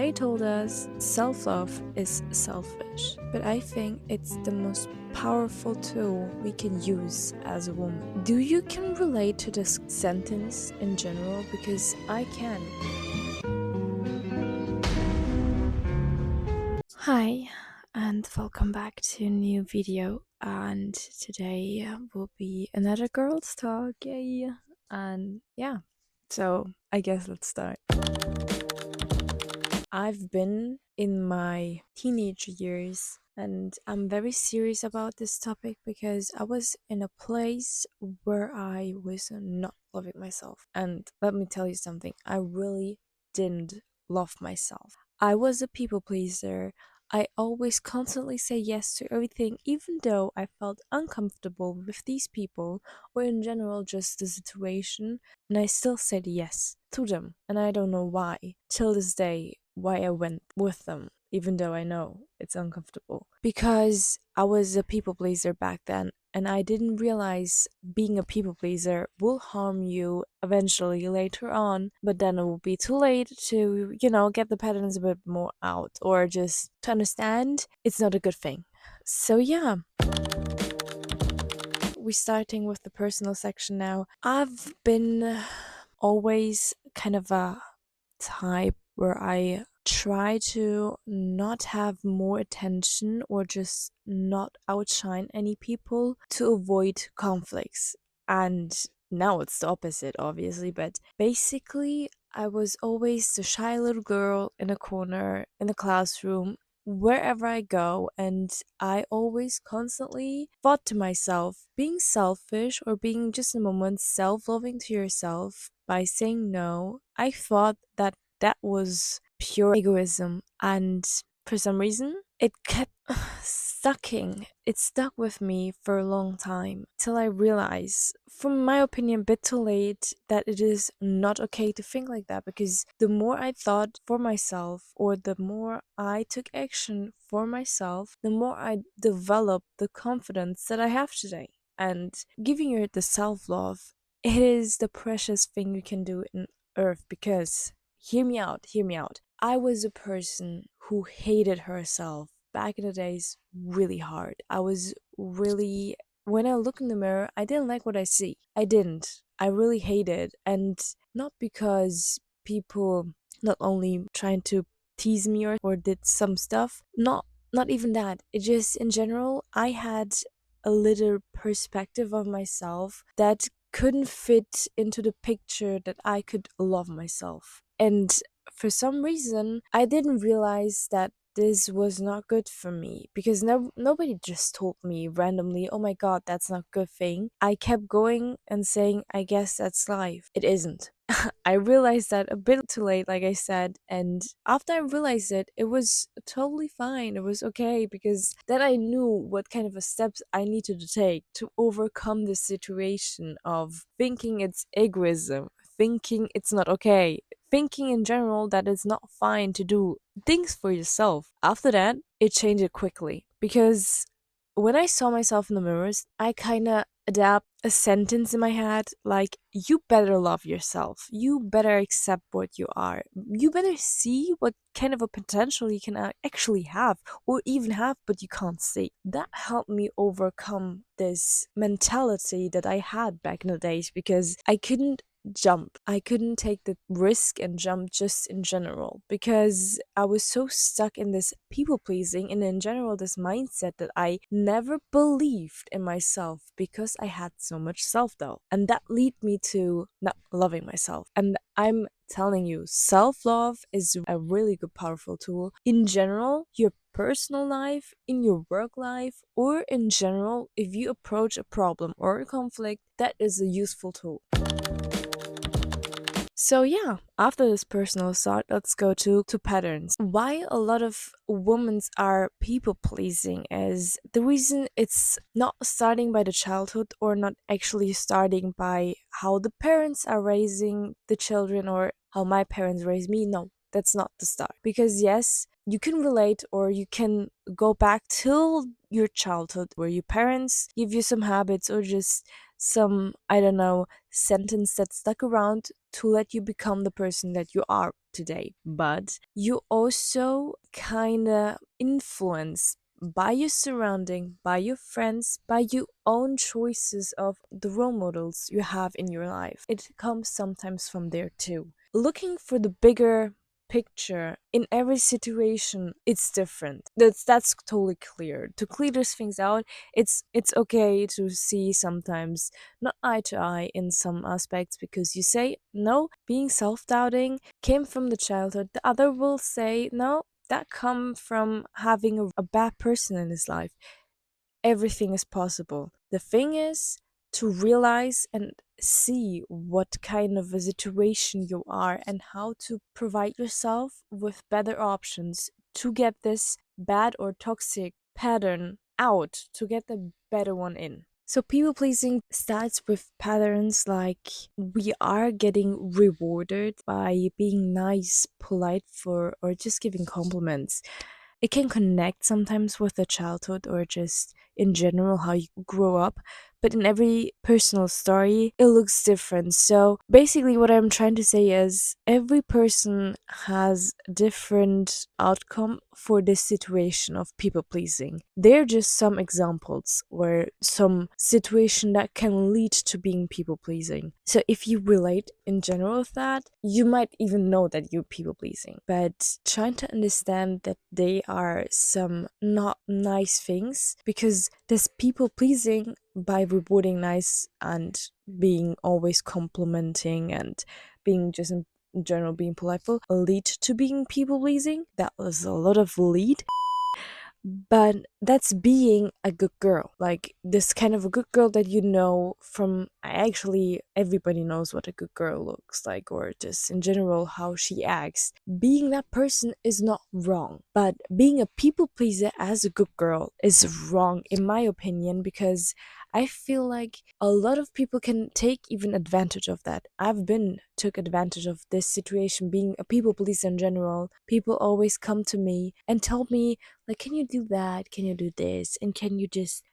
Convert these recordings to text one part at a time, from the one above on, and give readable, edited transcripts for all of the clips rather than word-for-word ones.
they told us self-love is selfish, but I think it's the most powerful tool we can use as a woman. Do you can relate to this sentence in general? Because I can. Hi, and welcome back to a new video. And today will be another girls' talk, yay! And yeah, so I guess let's start. I've been in my teenage years and I'm very serious about this topic because I was in a place where I was not loving myself. And let me tell you something, I really didn't love myself. I was a people pleaser. I always constantly say yes to everything, even though I felt uncomfortable with these people or in general just the situation, and I still said yes to them. And I don't know why, till this day, why I went with them, even though I know it's uncomfortable. Because I was a people pleaser back then, and I didn't realize being a people pleaser will harm you eventually later on, but then it will be too late to, get the patterns a bit more out or just to understand it's not a good thing. So, yeah. We're starting with the personal section now. I've been always kind of a type where I try to not have more attention or just not outshine any people to avoid conflicts. And now it's the opposite, obviously, but basically, I was always the shy little girl in a corner in the classroom wherever I go, and I always constantly thought to myself, being selfish or being just a moment self loving to yourself by saying no, I thought that that was pure egoism, and for some reason, it kept sucking. It stuck with me for a long time till I realized, from my opinion, a bit too late, that it is not okay to think like that because the more I thought for myself or the more I took action for myself, the more I developed the confidence that I have today. And giving you the self love, it is the precious thing you can do in earth because hear me out. I was a person who hated herself back in the days really hard. I was really, when I look in the mirror, I didn't like what I see. I didn't. I really hated. And not because people not only trying to tease me or did some stuff, not even that. It just in general, I had a little perspective of myself that couldn't fit into the picture that I could love myself. And for some reason, I didn't realize that this was not good for me because nobody just told me randomly, oh my god, that's not a good thing. I kept going and saying, I guess that's life. It isn't. I realized that a bit too late, like I said, and after I realized it, it was totally fine. It was okay because then I knew what kind of a steps I needed to take to overcome the situation of thinking it's egoism, thinking it's not okay, thinking in general that it's not fine to do things for yourself. After that, it changed it quickly because when I saw myself in the mirrors, I kind of adapt a sentence in my head like, you better love yourself. You better accept what you are. You better see what kind of a potential you can actually have or even have, but you can't see. That helped me overcome this mentality that I had back in the days because I couldn't jump. I couldn't take the risk and jump just in general because I was so stuck in this people pleasing and in general this mindset that I never believed in myself because I had so much self doubt. And that led me to not loving myself. And I'm telling you, self love is a really good, powerful tool in general, your personal life, in your work life, or in general, if you approach a problem or a conflict, that is a useful tool. So yeah, after this personal thought, let's go to patterns. Why a lot of women are people pleasing is the reason it's not starting by the childhood or not actually starting by how the parents are raising the children or how my parents raised me. No, that's not the start. Because yes, you can relate or you can go back till your childhood where your parents give you some habits or just some, I don't know, sentence that stuck around to let you become the person that you are today. But you also kind of influence by your surrounding, by your friends, by your own choices of the role models you have in your life. It comes sometimes from there too. Looking for the bigger picture in every situation, it's different. That's totally clear. To clear those things out, it's okay to see sometimes not eye to eye in some aspects, because you say no, being self-doubting came from the childhood. The other will say no, that come from having a bad person in his life. Everything is possible. The thing is to realize and see what kind of a situation you are and how to provide yourself with better options to get this bad or toxic pattern out, to get the better one in. So, people pleasing starts with patterns like we are getting rewarded by being nice, polite for, or just giving compliments. It can connect sometimes with the childhood or just in general how you grow up, but in every personal story it looks different. So basically what I'm trying to say is every person has different outcome for this situation of people pleasing. They're just some examples where some situation that can lead to being people pleasing. So if you relate in general with that, you might even know that you're people pleasing, but trying to understand that they are some not nice things, because this people pleasing by rewarding nice and being always complimenting and being just in general being politeful lead to being people pleasing. That was a lot of lead, but that's being a good girl, like this kind of a good girl that you know from actually everybody knows what a good girl looks like, or just in general how she acts. Being that person is not wrong, but being a people pleaser as a good girl is wrong in my opinion, because I feel like a lot of people can take even advantage of that. I've been took advantage of this situation being a people pleaser in general. People always come to me and tell me like, can you do that? Can you do this? And can you just,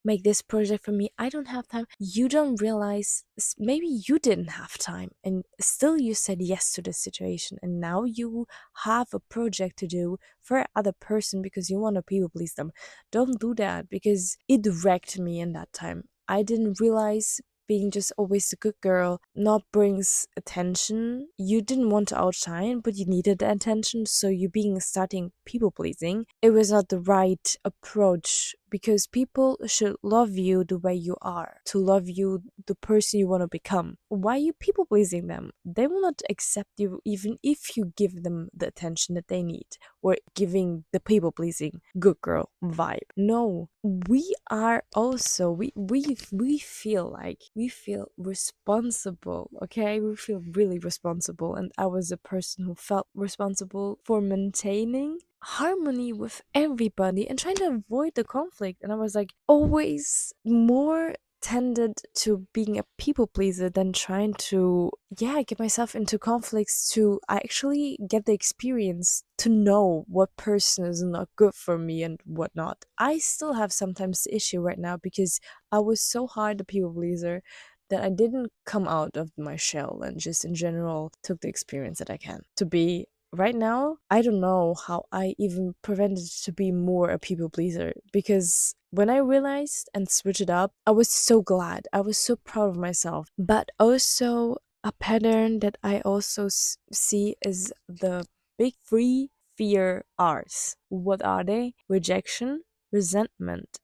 make this project for me? I don't have time. You don't realize maybe you didn't have time and still you said yes to the situation. And now you have a project to do for other person because you want to people please them. Don't do that, because it wrecked me in that time. I didn't realize being just always a good girl not brings attention. You didn't want to outshine, but you needed the attention, so you being starting people pleasing. It was not the right approach, because people should love you the way you are, to love you the person you want to become. Why are you people pleasing them? They will not accept you even if you give them the attention that they need, or giving the people pleasing good girl vibe. No, we are also we feel like we feel responsible. Okay, we feel really responsible, and I was a person who felt responsible for maintaining harmony with everybody and trying to avoid the conflict. And I was like always more tended to being a people pleaser than trying to get myself into conflicts to actually get the experience to know what person is not good for me and whatnot. I still have sometimes the issue right now because I was so hard a people pleaser that I didn't come out of my shell and just in general took the experience that I can to be. Right now, I don't know how I even prevented to be more a people pleaser, because when I realized and switched it up, I was so glad. I was so proud of myself. But also, a pattern that I also see is the big three fear R's. What are they? Rejection, resentment,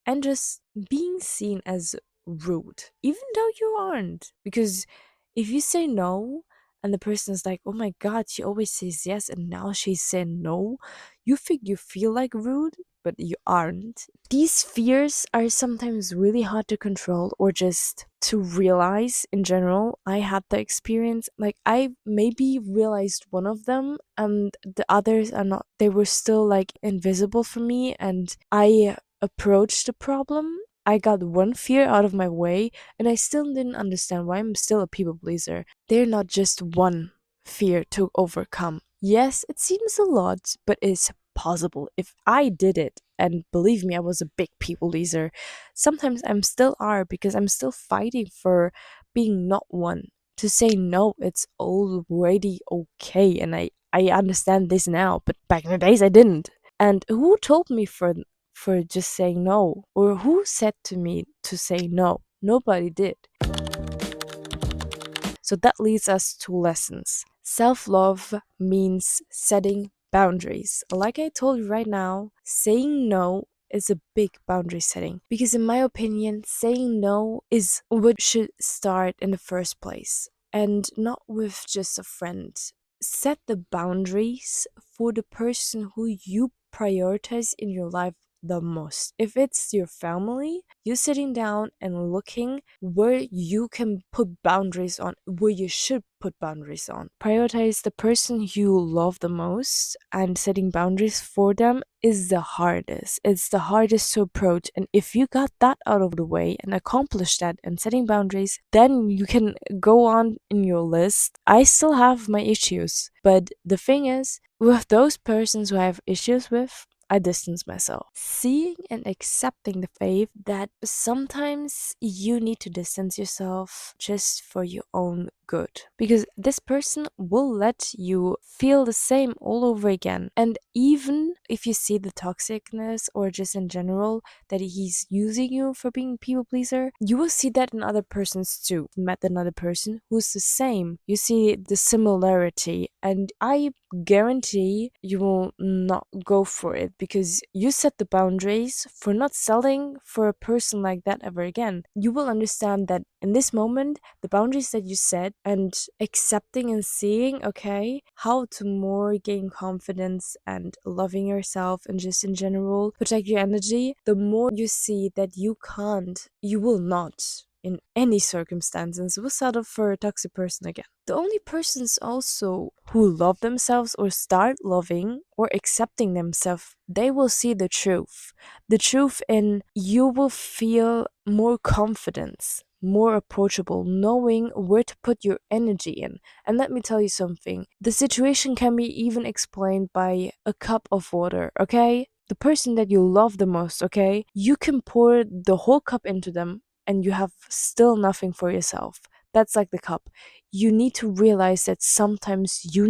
and just being seen as rude, even though you aren't. Because if you say no, and the person's like, oh my god, she always says yes, and now she's saying no, you think you feel like rude, but you aren't. These fears are sometimes really hard to control or just to realize in general. I had the experience, like, I maybe realized one of them, and the others are not, they were still like invisible for me, and I approached the problem. I got one fear out of my way, and I still didn't understand why I'm still a people pleaser. They're not just one fear to overcome. Yes, it seems a lot, but it's possible. If I did it, and believe me, I was a big people pleaser, sometimes I'm still are because I'm still fighting for being not one. To say no, it's already okay, and I understand this now, but back in the days I didn't. And who told me for just saying no? Or who said to me to say no? Nobody did. So that leads us to lessons. Self love means setting boundaries. Like I told you right now, saying no is a big boundary setting because, in my opinion, saying no is what should start in the first place and not with just a friend. Set the boundaries for the person who you prioritize in your life the most. If it's your family, you sitting down and looking where you can put boundaries on, where you should put boundaries on. Prioritize the person you love the most, and setting boundaries for them is the hardest. It's the hardest to approach. And if you got that out of the way and accomplished that and setting boundaries, then you can go on in your list. I still have my issues, but the thing is, with those persons who I have issues with, I distance myself. Seeing and accepting the fact that sometimes you need to distance yourself just for your own good. Because this person will let you feel the same all over again. And even if you see the toxicness or just in general that he's using you for being a people pleaser, you will see that in other persons too. Met another person who's the same. You see the similarity, and I guarantee you will not go for it because you set the boundaries for not selling for a person like that ever again. You will understand that in this moment, the boundaries that you set and accepting and seeing, okay, how to more gain confidence and loving yourself and just in general protect your energy, the more you see that you will not in any circumstances will settle for a toxic person again. The only persons also who love themselves or start loving or accepting themselves, they will see the truth. The truth, and you will feel more confidence, more approachable, knowing where to put your energy in. And let me tell you something, the situation can be even explained by a cup of water, okay? The person that you love the most, okay? You can pour the whole cup into them and you have still nothing for yourself. That's like the cup. You need to realize that you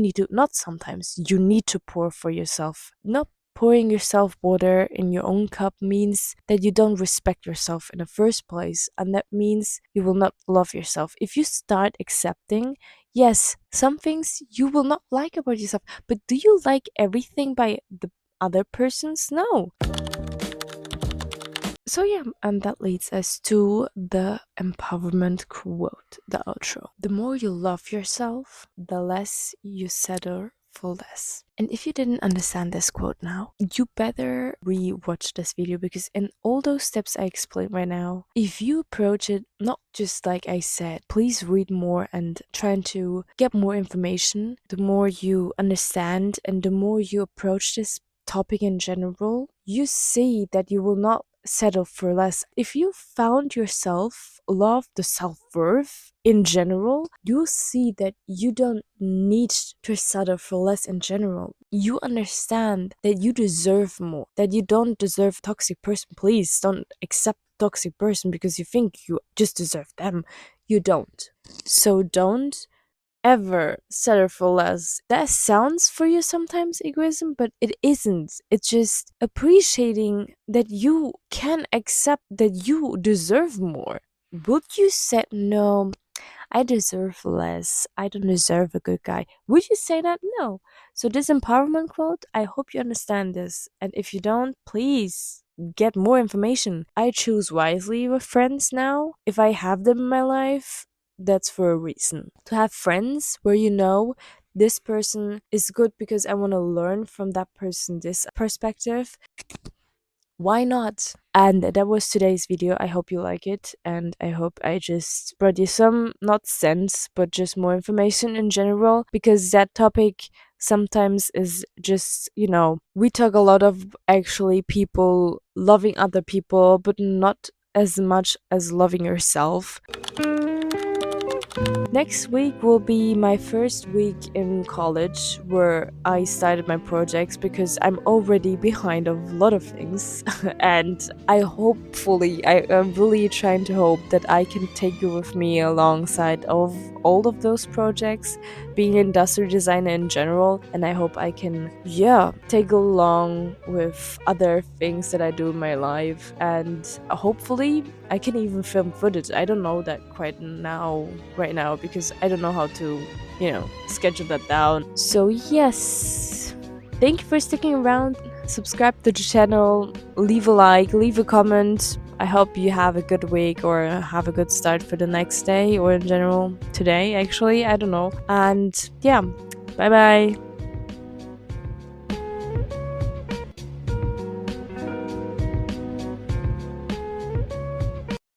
need to pour for yourself. Not pouring yourself water in your own cup means that you don't respect yourself in the first place, and that means you will not love yourself. If you start accepting, yes, some things you will not like about yourself, but do you like everything by the other persons? No. So yeah, and that leads us to the empowerment quote, the outro. The more you love yourself, the less you settle for less. And if you didn't understand this quote now, you better re-watch this video because in all those steps I explained right now, if you approach it not just like I said, please read more and trying to get more information, the more you understand and the more you approach this topic in general, you see that you will not settle for less. If you found yourself love, the self-worth in general, you'll see that you don't need to settle for less in general. You understand that you deserve more, that you don't deserve a toxic person. Please don't accept a toxic person because you think you just deserve them. You don't. So don't ever settle for less. That sounds for you sometimes egoism, but it isn't. It's just appreciating that you can accept that you deserve more. Would you say, no, I deserve less. I don't deserve a good guy? Would you say that? No. So, this empowerment quote, I hope you understand this. And if you don't, please get more information. I choose wisely with friends now. If I have them in my life, that's for a reason. To have friends where you know this person is good because I want to learn from that person this perspective, why not? And that was today's video. I hope you like it, and I hope I just brought you some, not sense, but just more information in general, because that topic sometimes is just, we talk a lot of actually people loving other people, but not as much as loving yourself. Next week will be my first week in college where I started my projects because I'm already behind of a lot of things. And I'm really trying to hope that I can take you with me alongside of all of those projects, being an industrial designer in general. And I hope I can, yeah, take along with other things that I do in my life. And hopefully I can even film footage. I don't know that quite right now, because I don't know how to, schedule that down. So, yes. Thank you for sticking around. Subscribe to the channel, leave a like, leave a comment. I hope you have a good week or have a good start for the next day or in general today, actually. I don't know. And yeah, bye bye.